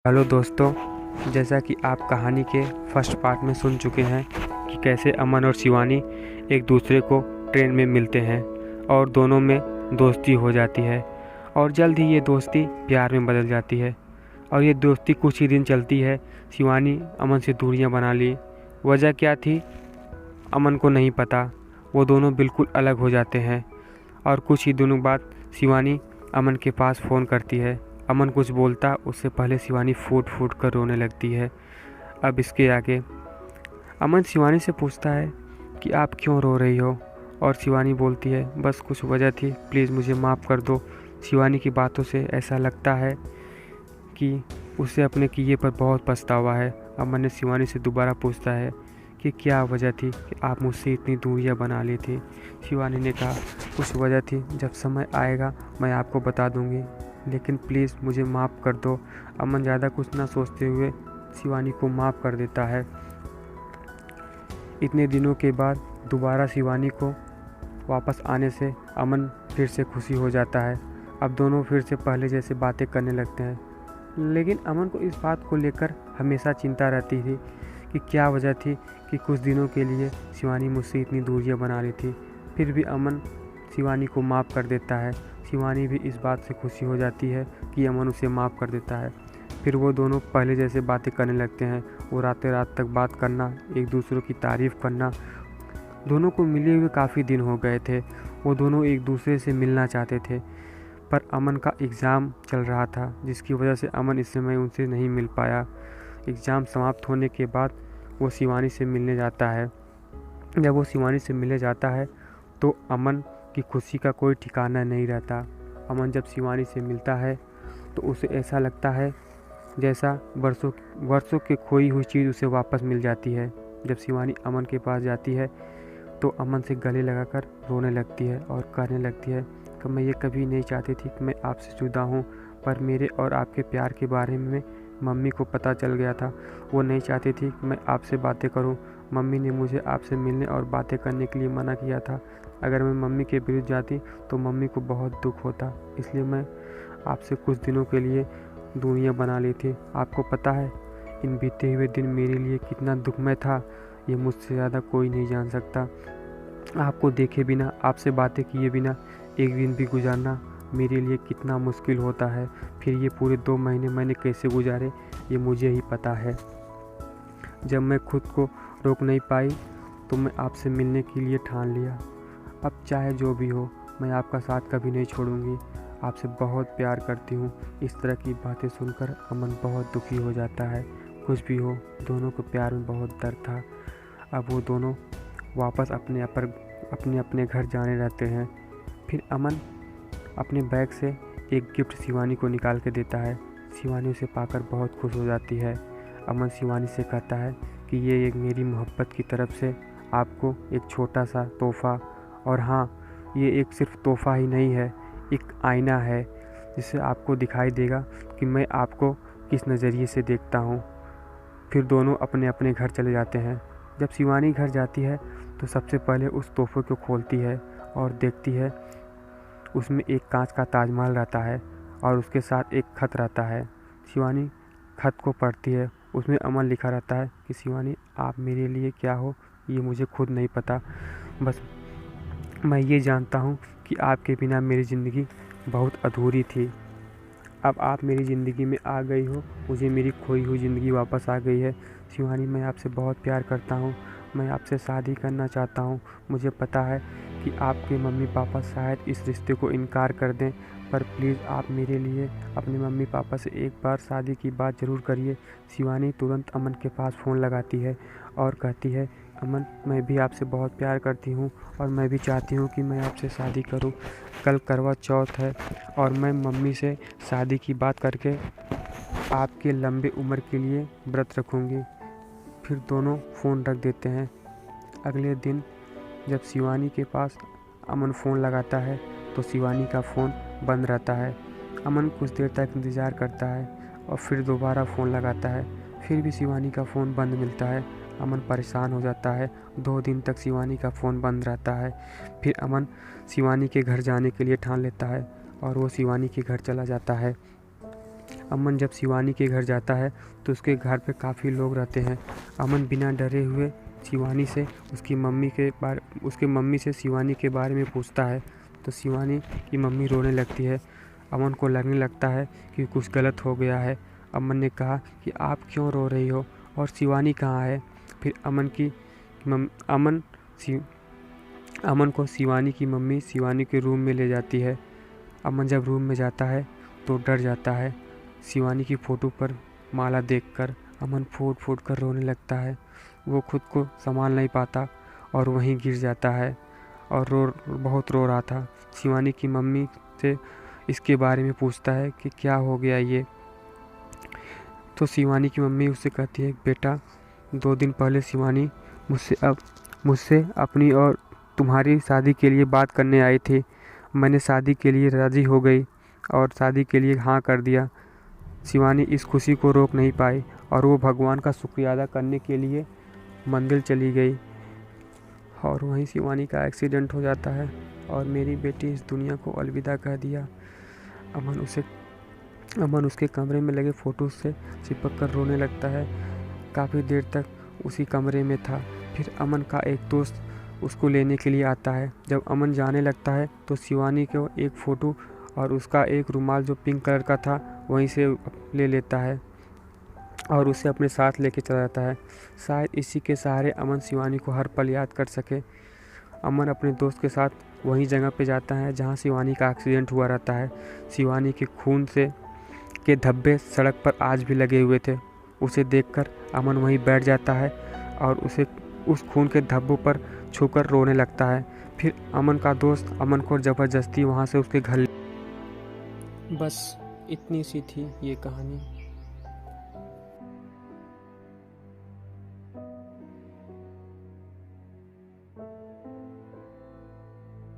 Hello दोस्तों, जैसा कि आप कहानी के फर्स्ट पार्ट में सुन चुके हैं कि कैसे अमन और शिवानी एक दूसरे को ट्रेन में मिलते हैं और दोनों में दोस्ती हो जाती है और जल्द ही ये दोस्ती प्यार में बदल जाती है। और ये दोस्ती कुछ ही दिन चलती है। शिवानी अमन से दूरियां बना ली। वजह क्या थी अमन को नहीं पता। वो दोनों बिल्कुल अलग हो जाते हैं और कुछ ही दिनों बाद शिवानी अमन के पास फ़ोन करती है। अमन कुछ बोलता उससे पहले शिवानी फूट फूट कर रोने लगती है। अब इसके आगे अमन शिवानी से पूछता है कि आप क्यों रो रही हो, और शिवानी बोलती है बस कुछ वजह थी, प्लीज़ मुझे माफ़ कर दो। शिवानी की बातों से ऐसा लगता है कि उसे अपने किए पर बहुत पछतावा है। अमन ने शिवानी से दोबारा पूछता है कि क्या वजह थी कि आप मुझसे इतनी दूरियां बना ली थी। शिवानी ने कहा कुछ वजह थी, जब समय आएगा मैं आपको बता दूंगी, लेकिन प्लीज़ मुझे माफ़ कर दो। अमन ज़्यादा कुछ ना सोचते हुए शिवानी को माफ़ कर देता है। इतने दिनों के बाद दोबारा शिवानी को वापस आने से अमन फिर से खुशी हो जाता है। अब दोनों फिर से पहले जैसे बातें करने लगते हैं, लेकिन अमन को इस बात को लेकर हमेशा चिंता रहती थी कि क्या वजह थी कि कुछ दिनों के लिए शिवानी मुझसे इतनी दूरियां बना रही थी। फिर भी अमन शिवानी को माफ़ कर देता है। शिवानी भी इस बात से खुशी हो जाती है कि अमन उसे माफ़ कर देता है। फिर वो दोनों पहले जैसे बातें करने लगते हैं। वो रातें रात तक बात करना, एक दूसरे की तारीफ़ करना। दोनों को मिले हुए काफ़ी दिन हो गए थे। वो दोनों एक दूसरे से मिलना चाहते थे, पर अमन का एग्ज़ाम चल रहा था, जिसकी वजह से अमन इस समय उनसे नहीं मिल पाया। एग्ज़ाम समाप्त होने के बाद वो शिवानी से मिलने जाता है। जब वो शिवानी से मिलने जाता है तो अमन की खुशी का कोई ठिकाना नहीं रहता। अमन जब शिवानी से मिलता है तो उसे ऐसा लगता है जैसा वर्षों की खोई हुई चीज़ उसे वापस मिल जाती है। जब शिवानी अमन के पास जाती है तो अमन से गले लगाकर रोने लगती है और कहने लगती है कि मैं ये कभी नहीं चाहती थी कि मैं आपसे जुदा हूँ, पर मेरे और आपके प्यार के बारे में मम्मी को पता चल गया था। वो नहीं चाहती थी कि मैं आपसे बातें करूं। मम्मी ने मुझे आपसे मिलने और बातें करने के लिए मना किया था। अगर मैं मम्मी के विरुद्ध जाती तो मम्मी को बहुत दुख होता, इसलिए मैं आपसे कुछ दिनों के लिए दूरियां बना ली थी। आपको पता है इन बीते हुए दिन मेरे लिए कितना दुखमय था, ये मुझसे ज़्यादा कोई नहीं जान सकता। आपको देखे बिना, आपसे बातें किए बिना एक दिन भी गुजारना मेरे लिए कितना मुश्किल होता है। फिर ये पूरे 2 महीने मैंने कैसे गुजारे ये मुझे ही पता है। जब मैं खुद को रोक नहीं पाई तो मैं आपसे मिलने के लिए ठान लिया। अब चाहे जो भी हो मैं आपका साथ कभी नहीं छोड़ूंगी। आपसे बहुत प्यार करती हूँ। इस तरह की बातें सुनकर अमन बहुत दुखी हो जाता है। कुछ भी हो, दोनों को प्यार में बहुत दर्द था। अब वो दोनों वापस अपने अपने घर जाने रहते हैं। फिर अमन अपने बैग से एक गिफ्ट शिवानी को निकाल के देता है। शिवानी उसे पाकर बहुत खुश हो जाती है। अमन शिवानी से कहता है कि ये एक मेरी मोहब्बत की तरफ से आपको एक छोटा सा तोहफ़ा, और हाँ, ये एक सिर्फ तोहफ़ा ही नहीं है, एक आईना है जिससे आपको दिखाई देगा कि मैं आपको किस नज़रिए से देखता हूँ। फिर दोनों अपने अपने घर चले जाते हैं। जब शिवानी घर जाती है तो सबसे पहले उस तोहफ़े को खोलती है और देखती है उसमें एक कांच का ताजमहल रहता है और उसके साथ एक खत रहता है। शिवानी खत को पढ़ती है। उसमें अमन लिखा रहता है कि शिवानी, आप मेरे लिए क्या हो ये मुझे खुद नहीं पता, बस मैं ये जानता हूँ कि आपके बिना मेरी ज़िंदगी बहुत अधूरी थी। अब आप मेरी ज़िंदगी में आ गई हो, मुझे मेरी खोई हुई ज़िंदगी वापस आ गई है। शिवानी, मैं आपसे बहुत प्यार करता हूँ। मैं आपसे शादी करना चाहता हूँ। मुझे पता है कि आपके मम्मी पापा शायद इस रिश्ते को इनकार कर दें, पर प्लीज़ आप मेरे लिए अपने मम्मी पापा से एक बार शादी की बात ज़रूर करिए। शिवानी तुरंत अमन के पास फ़ोन लगाती है और कहती है, अमन, मैं भी आपसे बहुत प्यार करती हूँ और मैं भी चाहती हूँ कि मैं आपसे शादी करूँ। कल करवा चौथ है और मैं मम्मी से शादी की बात करके आपके लंबे उम्र के लिए व्रत रखूँगी। फिर दोनों फ़ोन रख देते हैं। अगले दिन जब शिवानी के पास अमन फ़ोन लगाता है तो शिवानी का फ़ोन बंद रहता है। अमन कुछ देर तक इंतज़ार करता है और फिर दोबारा फ़ोन लगाता है। फिर भी शिवानी का फ़ोन बंद मिलता है। अमन परेशान हो जाता है। 2 दिन तक शिवानी का फ़ोन बंद रहता है। फिर अमन शिवानी के घर जाने के लिए ठान लेता है और वो शिवानी के घर चला जाता है। अमन जब शिवानी के घर जाता है तो उसके घर पे काफ़ी लोग रहते हैं। अमन बिना डरे हुए शिवानी से उसकी मम्मी से शिवानी के बारे में पूछता है तो शिवानी की मम्मी रोने लगती है। अमन को लगने लगता है कि कुछ गलत हो गया है। अमन ने कहा कि आप क्यों रो रही हो और शिवानी कहाँ है। फिर अमन को शिवानी की मम्मी शिवानी के रूम में ले जाती है। अमन जब रूम में जाता है तो डर जाता है। शिवानी की फ़ोटो पर माला देखकर अमन फूट फूट कर रोने लगता है। वो खुद को संभाल नहीं पाता और वहीं गिर जाता है और बहुत रो रहा था। शिवानी की मम्मी से इसके बारे में पूछता है कि क्या हो गया ये। तो शिवानी की मम्मी उससे कहती है, बेटा 2 दिन पहले शिवानी मुझसे अपनी और तुम्हारी शादी के लिए बात करने आई थी। मैंने शादी के लिए राज़ी हो गई और शादी के लिए हाँ कर दिया। शिवानी इस खुशी को रोक नहीं पाई और वो भगवान का शुक्रिया अदा करने के लिए मंदिर चली गई और वहीं शिवानी का एक्सीडेंट हो जाता है और मेरी बेटी इस दुनिया को अलविदा कह दिया। अमन उसके कमरे में लगे फ़ोटो से चिपक कर रोने लगता है। काफ़ी देर तक उसी कमरे में था। फिर अमन का एक दोस्त उसको लेने के लिए आता है। जब अमन जाने लगता है तो शिवानी को एक फ़ोटो और उसका एक रुमाल जो पिंक कलर का था वहीं से ले लेता है और उसे अपने साथ लेके चला जाता है। शायद इसी के सहारे अमन शिवानी को हर पल याद कर सके। अमन अपने दोस्त के साथ वही जगह पे जाता है जहाँ शिवानी का एक्सीडेंट हुआ रहता है। शिवानी के खून के धब्बे सड़क पर आज भी लगे हुए थे। उसे देखकर अमन वहीं बैठ जाता है और उस खून के धब्बों पर छूकर रोने लगता है। फिर अमन का दोस्त अमन को ज़बरदस्ती वहाँ से उसके घर। बस इतनी सी थी ये कहानी।